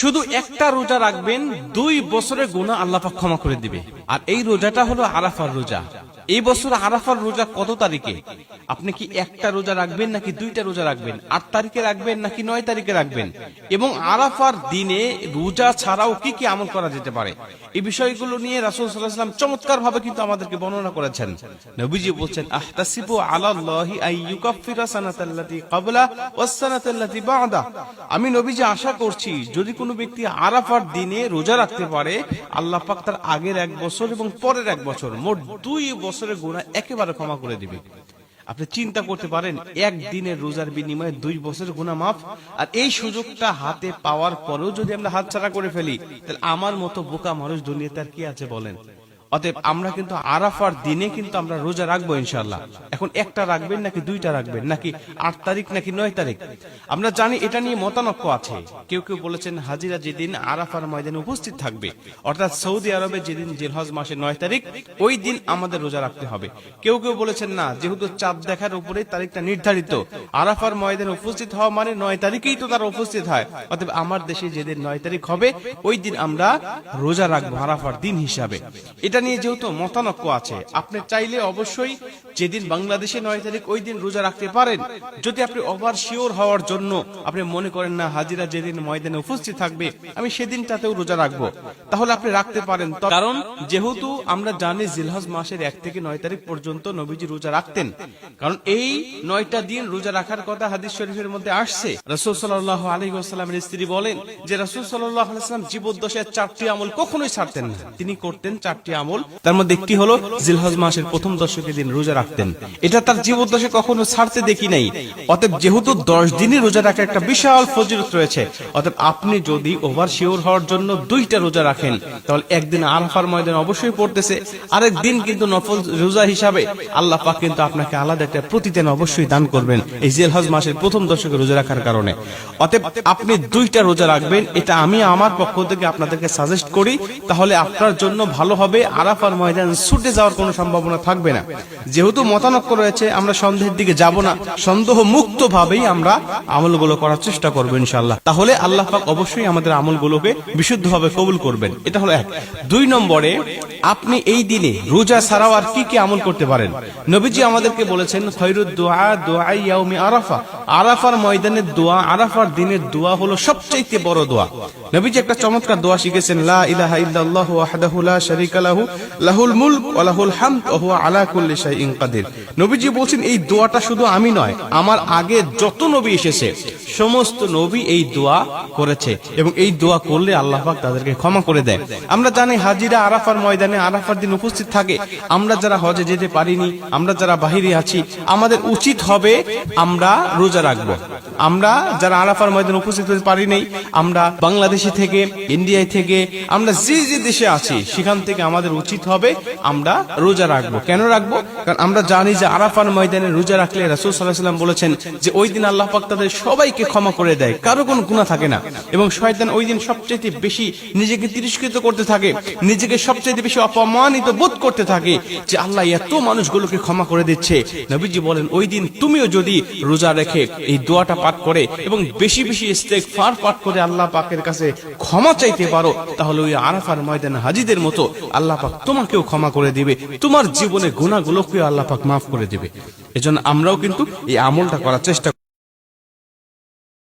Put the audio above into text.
শুধু একটা রোজা রাখবেন, 2 বছরের গুনাহ আল্লাহ পাক ক্ষমা করে দিবে। আর এই রোজাটা হলো আরাফার রোজা। এই বছর আরাফার রোজা কত তারিখে? আপনি কি একটা রোজা রাখবেন নাকি 2টা রোজা রাখবেন? 8 তারিখে রাখবেন নাকি 9 তারিখে রাখবেন? এবং আরাফার দিনে রোজা ছাড়াও কি কি আমল করা যেতে পারে, এই বিষয়গুলো নিয়ে রাসূল সাল্লাল্লাহু আলাইহি ওয়াসাল্লাম চমৎকার ভাবে কিন্তু আমাদেরকে বর্ণনা করেছেন। নবীজি বলছেন, আহতাসিবু আলাল্লাহি আইয়ুকাফিরা সানাতাল্লাতী ক্বাবলা ওয়াস সানাতাল্লাতী বা'দা। আমি নবীজি আশা করছি যদি কোনো ব্যক্তি আরাফার দিনে রোজা রাখতে পারে, আল্লাহ পাক তার আগের 1 বছর এবং পরের 1 বছর মোট 2 বছরের গুনাহ একেবারে ক্ষমা করে দিবে। আপনি চিন্তা করতে পারেন, একদিনের রোজার বিনিময়ে 2 বছরের গুনাহ মাফ। আর এই সুযোগটা হাতে পাওয়ার পরেও যদি আমরা হাতছাড়া করে ফেলি, তাহলে আমার মতো বোকা মানুষ দুনিয়াতে আর কি আছে বলেন? অতএব আমরা কিন্তু আরাফার দিনে কিন্তু আমরা রোজা রাখবো ইনশাআল্লাহ। এখন একটা রাখবেন নাকি 2টা রাখবেন, নাকি 8 তারিখ নাকি 9 তারিখ? আমরা জানি এটা নিয়ে মতানক্য আছে। কেউ কেউ বলেছেন হাজিরা যেদিন আরাফার ময়দানে উপস্থিত থাকবে, অর্থাৎ সৌদি আরবে যেদিন জিলহজ মাসের 9 তারিখ, ওই দিন আমাদের রোজা রাখতে হবে। কেউ কেউ বলেছেন না, যেহেতু চাঁদ দেখার উপরে তারিখটা নির্ধারিত, আরাফার ময়দানে উপস্থিত হওয়া মানে 9 তারিখেই তো তারা উপস্থিত হয়, অতএব আমার দেশে যেদিন 9 তারিখ হবে ওই দিন আমরা রোজা রাখবো আরাফার দিন হিসাবে। এটা নিয়ে যেহেতু মতানক্য আছে, আপনি চাইলে অবশ্যই যেদিন বাংলাদেশে 9 তারিখ ওই দিন রোজা রাখতে পারেন। যদি আপনি ওভার শিওর হওয়ার জন্য আপনি মনে করেন না হাজিরা যেদিন ময়দানে উপস্থিত থাকবে আমি সেদিনটাতেও রোজা রাখবো, তাহলে আপনি রাখতে পারেন। কারণ যেহেতু আমরা জানি জিলহজ মাসের 1 থেকে 9 তারিখ পর্যন্ত নবীজি রোজা রাখতেন, কারণ এই 9টা দিন রোজা রাখার কথা হাদিস শরীফের মধ্যে আসছে। রাসূল সাল্লাল্লাহু আলাইহি ওয়াসাল্লামের স্ত্রী বলেন যে রাসূল সাল্লাল্লাহু আলাইহি ওয়াসাল্লাম জীবদ্দশায় 4টি আমল কখনোই ছাড়তেন না। তিনি করতেন 4টি আমল, তার মধ্যে একটি হলো জিলহজ মাসের প্রথম দশকের দিন রোজা রাখতেন। এটা তার জীবদ্দশায় কখনো ছাড়তে দেখি নাই। অতএব যেহেতু 10 দিনই রোজা রাখা একটা বিশাল ফজিলত রয়েছে, অতএব আপনি যদি ওভার শিওর হওয়ার জন্য 2টা রোজা রাখেন, তাহলে একদিন আরাফার ময়দান অবশ্যই পড়তেছে, আরেক দিন কিন্তু নফল রোজা হিসাবে আল্লাহ পাক কিন্তু আপনাকে আলাদা একটা প্রতিদান অবশ্যই দান করবেন এই জিলহজ মাসের প্রথম দশকে রোজা রাখার কারণে। অতএব আপনি 2টা রোজা রাখবেন, এটা আমি আমার পক্ষ থেকে আপনাদেরকে সাজেস্ট করি। তাহলে আপনার জন্য ভালো হবে, আরাফার ময়দান ছুটে যাওয়ার কোনো সম্ভাবনা থাকবে না। যেহেতু মতানক্য রয়েছে, আমরা সন্দেহের দিকে যাব না, সন্দেহ মুক্ত ভাবেই আমরা আমলগুলো করার চেষ্টা করব ইনশাআল্লাহ। তাহলে আল্লাহ পাক অবশ্যই আমাদের আমলগুলোকে বিশুদ্ধভাবে কবুল করবেন। এটা হলো 1। 2 নম্বরে, আপনি এই দিনে রোজা ছাড়াও আর কি কি আমল করতে পারেন? নবীজি আমাদেরকে বলেছেন খায়রুদ দুআ দুআ ইয়াউমি আরাফা। আরাফার ময়দানের দোয়া, আরাফার দিনের দোয়া হলো সবচেয়ে বড় দোয়া। নবীজি একটা চমৎকার দোয়া শিখেছেন, লা ইলাহা ইল্লাল্লাহু ওয়াহদাহু লা শারীকা লাহু লাহুল মুলক ওয়া লাহুল হামদ ওয়া হুয়া আলা কুল্লি শাইইন কাদির। নবীজি বলেন এই দোয়াটা শুধু আমি নয়, আমার আগে যত নবী এসেছে সমস্ত নবী এই দোয়া করেছে, এবং এই দোয়া করলে আল্লাহ পাক তাদেরকে ক্ষমা করে দেয়। আমরা জানি হাজিরা আরাফার ময়দানে আরাফার দিন উপস্থিত থাকে। আমরা যারা হজে যেতে পারিনি, আমরা যারা বাহিরে আছি, আমাদের উচিত হবে আমরা রোজা রাখবো। আমরা যারা আরাফার ময়দানে উপস্থিত হতে পারি নাই, আমরা বাংলাদেশে থেকে, ইন্ডিয়া থেকে, আমরা যে যে দেশে আছি সেখান থেকে আমাদের উচিত হবে আমরা রোজা রাখবো। কেন রাখবো? কারণ আমরা জানি যে আরাফার ময়দানে রোজা রাখলে রাসূল সাল্লাল্লাহু আলাইহি ওয়াসাল্লাম বলেছেন যে ওই দিন আল্লাহ পাক তাদের সবাইকে ক্ষমা করে দেয়, কারো কোনো গুনাহ থাকে না। এবং শয়তান ওই দিন সবচেয়ে বেশি নিজেকে তিরস্কৃত করতে থাকে, নিজেকে সবচেয়ে বেশি অপমানিত বোধ করতে থাকে যে আল্লাহ এত মানুষগুলোকে ক্ষমা করে দিচ্ছে। নবীজি বলেন ওই দিন তুমিও যদি রোজা রেখে এই দোয়াটা পাঠ করে এবং বেশি বেশি ইস্তেগফার পাঠ করে আল্লাহ পাকের কাছে ক্ষমা চাইতে পারো, তাহলে ওই আরাফার ময়দানে হাজীদের মতো আল্লাহ পাক তোমাকেও ক্ষমা করে দিবে, তোমার জীবনের গুনাহগুলোকেও আল্লাহ পাক মাফ করে দিবে। এজন্য আমরাও কিন্তু এই আমলটা করার চেষ্টা